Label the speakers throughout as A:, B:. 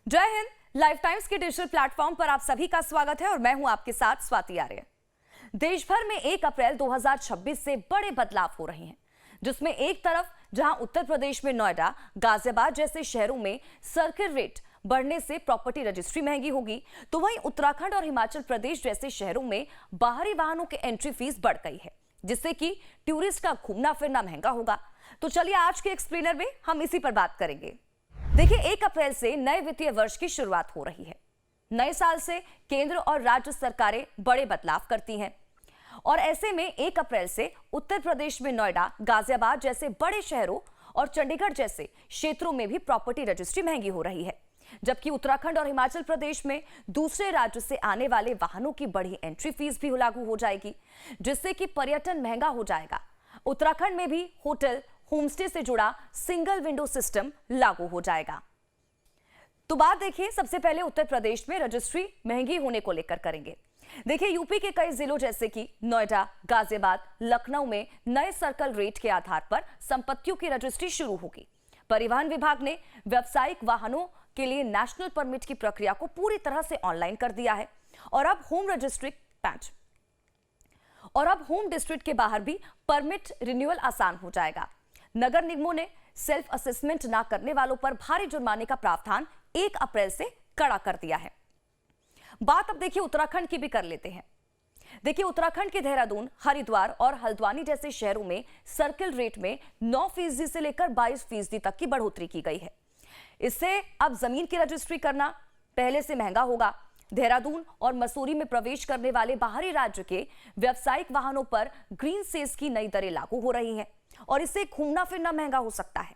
A: जय Hind. Life times के digital platform पर आप सभी का स्वागत है और मैं हूं आपके साथ स्वाति आर्य। देश भर में 1 अप्रैल 2026 से बड़े बदलाव हो रहे हैं, जिसमें एक तरफ जहां उत्तर प्रदेश में नोएडा, गाजियाबाद जैसे शहरों में सर्किल रेट बढ़ने से प्रॉपर्टी रजिस्ट्री महंगी होगी, तो वहीं उत्तराखंड और हिमाचल प्रदेश जैसे शहरों में बाहरी वाहनों की एंट्री फीस बढ़ गई है, जिससे कि टूरिस्ट का घूमना फिरना महंगा होगा। तो चलिए आज के एक्सप्लेनर में हम इसी पर बात करेंगे। देखिए, 1 अप्रैल से नए वित्तीय वर्ष की शुरुआत हो रही है। नए साल से केंद्र और राज्य सरकारें बड़े बदलाव करती हैं और ऐसे में 1 अप्रैल से उत्तर प्रदेश में नोएडा, गाजियाबाद जैसे बड़े शहरों और चंडीगढ़ जैसे क्षेत्रों में भी प्रॉपर्टी रजिस्ट्री महंगी हो रही है, जबकि उत्तराखंड और हिमाचल प्रदेश में दूसरे राज्य से आने वाले वाहनों की बढ़ी एंट्री फीस भी लागू हो जाएगी, जिससे कि पर्यटन महंगा हो जाएगा। उत्तराखंड में भी होटल, होमस्टे से जुड़ा सिंगल विंडो सिस्टम लागू हो जाएगा। तो बात देखिए, सबसे पहले उत्तर प्रदेश में रजिस्ट्री महंगी होने को लेकर करेंगे। देखिए, यूपी के कई जिलों जैसे कि नोएडा, गाजियाबाद, लखनऊ में नए सर्कल रेट के आधार पर संपत्तियों की रजिस्ट्री शुरू होगी। परिवहन विभाग ने व्यावसायिक वाहनों के लिए नेशनल परमिट की प्रक्रिया को पूरी तरह से ऑनलाइन कर दिया है और अब होम डिस्ट्रिक्ट के बाहर भी परमिट रिन्यूअल आसान हो जाएगा। नगर निगमों ने सेल्फ असेसमेंट ना करने वालों पर भारी जुर्माने का प्रावधान 1 अप्रैल से कड़ा कर दिया है। बात अब देखिए उत्तराखंड की भी कर लेते हैं। देखिए, उत्तराखंड के देहरादून, हरिद्वार और हल्द्वानी जैसे शहरों में सर्किल रेट में 9% से लेकर 22% तक की बढ़ोतरी की गई है। इससे अब जमीन की रजिस्ट्री करना पहले से महंगा होगा। देहरादून और मसूरी में प्रवेश करने वाले बाहरी राज्य के व्यावसायिक वाहनों पर ग्रीन सेस की नई दरें लागू हो रही हैं और इससे घूमना फिरना महंगा हो सकता है।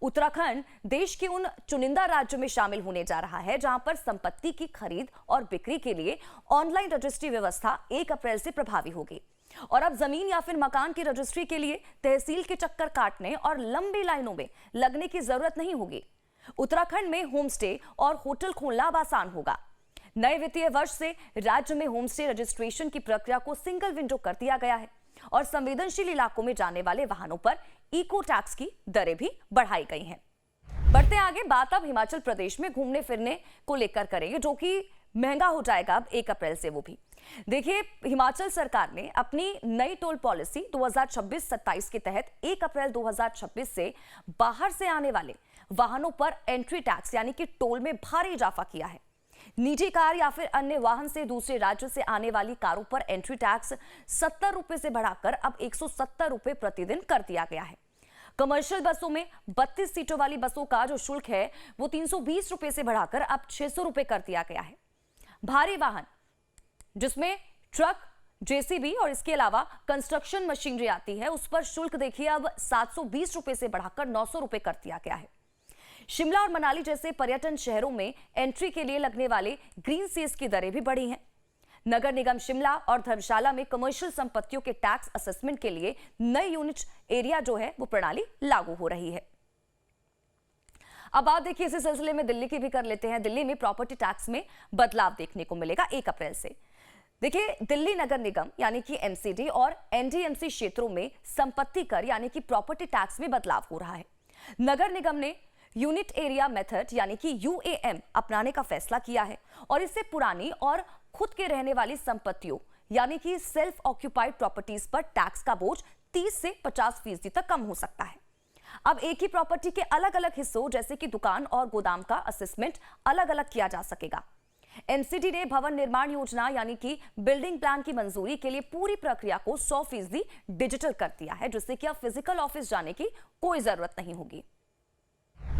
A: उत्तराखंड देश के उन चुनिंदा राज्यों में शामिल होने जा रहा है जहां पर संपत्ति की खरीद और बिक्री के लिए ऑनलाइन रजिस्ट्री व्यवस्था 1 अप्रैल से प्रभावी होगी और अब जमीन या फिर मकान की रजिस्ट्री के लिए तहसील के चक्कर काटने और लंबी लाइनों में लगने की जरूरत नहीं होगी। उत्तराखंड में होमस्टे और होटल खोलना अब आसान होगा। नए वित्तीय वर्ष से राज्य में होमस्टे रजिस्ट्रेशन की प्रक्रिया को सिंगल विंडो कर दिया गया है और संवेदनशील इलाकों में जाने वाले वाहनों पर इको टैक्स की दरें भी बढ़ाई गई हैं। बढ़ते आगे, बात अब हिमाचल प्रदेश में घूमने फिरने को लेकर करेंगे, जो कि महंगा हो जाएगा अब 1 अप्रैल से। वो भी देखिए, हिमाचल सरकार ने अपनी नई टोल पॉलिसी 2026-27 के तहत 1 अप्रैल 2026 से बाहर से आने वाले वाहनों पर एंट्री टैक्स यानी कि टोल में भारी इजाफा किया है। निजी कार या फिर अन्य वाहन से दूसरे राज्य से आने वाली कारों पर एंट्री टैक्स 70 रुपए से बढ़ाकर अब 170 रुपए प्रतिदिन कर दिया गया है। कमर्शियल बसों में 32 सीटों वाली बसों का जो शुल्क है वो 320 रुपए से बढ़ाकर अब 600 रुपए कर दिया गया है। भारी वाहन जिसमें ट्रक, जेसीबी और इसके अलावा कंस्ट्रक्शन मशीनरी आती है, उस पर शुल्क देखिए अब 720 रुपए से बढ़ाकर 900 रुपए कर दिया गया है। शिमला और मनाली जैसे पर्यटन शहरों में एंट्री के लिए लगने वाले ग्रीन सेस की दरें भी बढ़ी हैं। नगर निगम शिमला और धर्मशाला में कमर्शियल संपत्तियों के टैक्स असेसमेंट के लिए नई यूनिट एरिया जो है वो प्रणाली लागू हो रही है। अब आप देखिए, इसी सिलसिले में दिल्ली की भी कर लेते हैं। दिल्ली में प्रॉपर्टी टैक्स में बदलाव देखने को मिलेगा 1 अप्रैल से। देखिए, दिल्ली नगर निगम यानी कि एमसीडी और एनडीएमसी क्षेत्रों में संपत्ति कर यानी कि प्रॉपर्टी टैक्स में बदलाव हो रहा है। नगर निगम ने यूनिट एरिया मेथड यानी कि यूएएम अपनाने का फैसला किया है और इससे पुरानी और खुद के रहने वाली संपत्तियों यानी कि सेल्फ ऑक्यूपाइड प्रॉपर्टीज पर टैक्स का बोझ 30 से 50% तक कम हो सकता है। अब एक ही प्रॉपर्टी के अलग अलग हिस्सों जैसे कि दुकान और गोदाम का असेसमेंट अलग अलग किया जा सकेगा। एनसीडी ने भवन निर्माण योजना यानी कि बिल्डिंग प्लान की मंजूरी के लिए पूरी प्रक्रिया को 100% डिजिटल कर दिया है, जिससे कि अब फिजिकल ऑफिस जाने की कोई जरूरत नहीं होगी।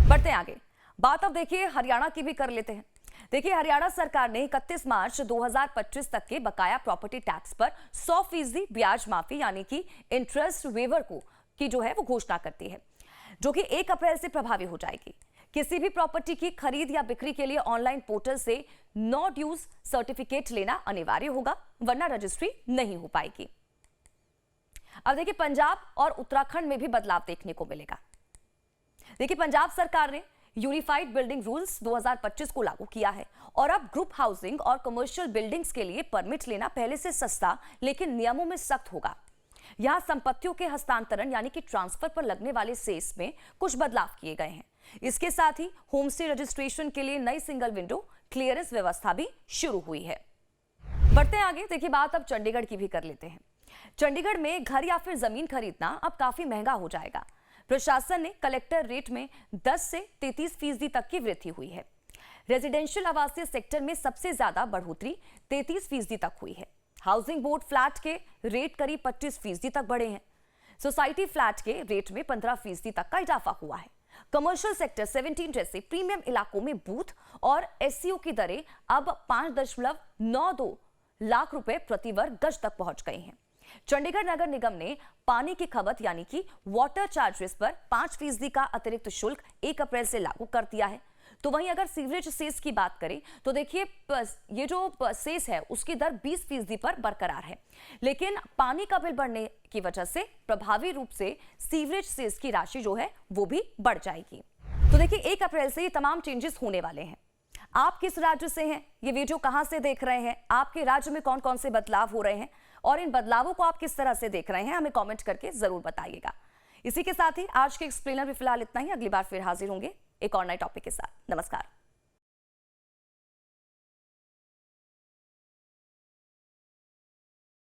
A: बढ़ते आगे, बात अब देखिए हरियाणा की भी कर लेते हैं। देखिए, हरियाणा सरकार ने 31 मार्च 2025 तक के बकाया प्रॉपर्टी टैक्स पर 100% ब्याज माफी यानी कि इंटरेस्ट वेवर की जो है वो घोषणा करती है, जो कि 1 अप्रैल से प्रभावी हो जाएगी। किसी भी प्रॉपर्टी की खरीद या बिक्री के लिए ऑनलाइन पोर्टल से नो ड्यूज सर्टिफिकेट लेना अनिवार्य होगा, वरना रजिस्ट्री नहीं हो पाएगी। अब देखिए, पंजाब और उत्तराखंड में भी बदलाव देखने को मिलेगा। देखिए, पंजाब सरकार ने यूनिफाइड बिल्डिंग रूल्स 2025 को लागू किया है और अब ग्रुप हाउसिंग और कमर्शियल बिल्डिंग्स के लिए परमिट लेना पहले से सस्ता लेकिन नियमों में सख्त होगा। यहां संपत्तियों के हस्तांतरण यानी कि ट्रांसफर पर लगने वाले सेस में कुछ बदलाव किए गए हैं। इसके साथ ही होम स्टे रजिस्ट्रेशन के लिए नई सिंगल विंडो क्लियरेंस व्यवस्था भी शुरू हुई है। बढ़ते हैं आगे, देखिए बात अब चंडीगढ़ की भी कर लेते हैं। चंडीगढ़ में घर या फिर जमीन खरीदना अब काफी महंगा हो जाएगा। प्रशासन ने कलेक्टर रेट में 10 से 33% तक की वृद्धि हुई है। रेजिडेंशियल आवासीय सेक्टर में सबसे ज्यादा बढ़ोतरी 33% तक हुई है। हाउसिंग बोर्ड फ्लैट के रेट करीब 25% तक बढ़े हैं। सोसाइटी फ्लैट के रेट में 15% तक का इजाफा हुआ है। कमर्शियल सेक्टर 17 जैसे प्रीमियम इलाकों में बूथ और एससीओ की दरें अब 5.92 लाख रुपए प्रति वर्ग गज तक पहुंच गई हैं। चंडीगढ़ नगर निगम ने पानी की खपत यानी कि वाटर चार्जेस पर 5% का अतिरिक्त शुल्क 1 अप्रैल से लागू कर दिया है। तो वहीं अगर सीवरेज सेस की बात करें तो देखिए ये जो सेस है उसकी दर 20% पर बरकरार है, लेकिन पानी का बिल बढ़ने की वजह से प्रभावी रूप से सीवरेज सेस की राशि जो है वो भी बढ़ जाएगी। तो देखिए 1 अप्रैल से ये तमाम चेंजेस होने वाले हैं। आप किस राज्य से हैं, ये वीडियो कहां से देख रहे हैं, आपके राज्य में कौन कौन से बदलाव हो रहे हैं और इन बदलावों को आप किस तरह से देख रहे हैं, हमें कमेंट करके जरूर बताइएगा। इसी के साथ ही आज के एक्सप्लेनर में फिलहाल इतना ही। अगली बार फिर हाजिर होंगे एक और नए टॉपिक के साथ। नमस्कार।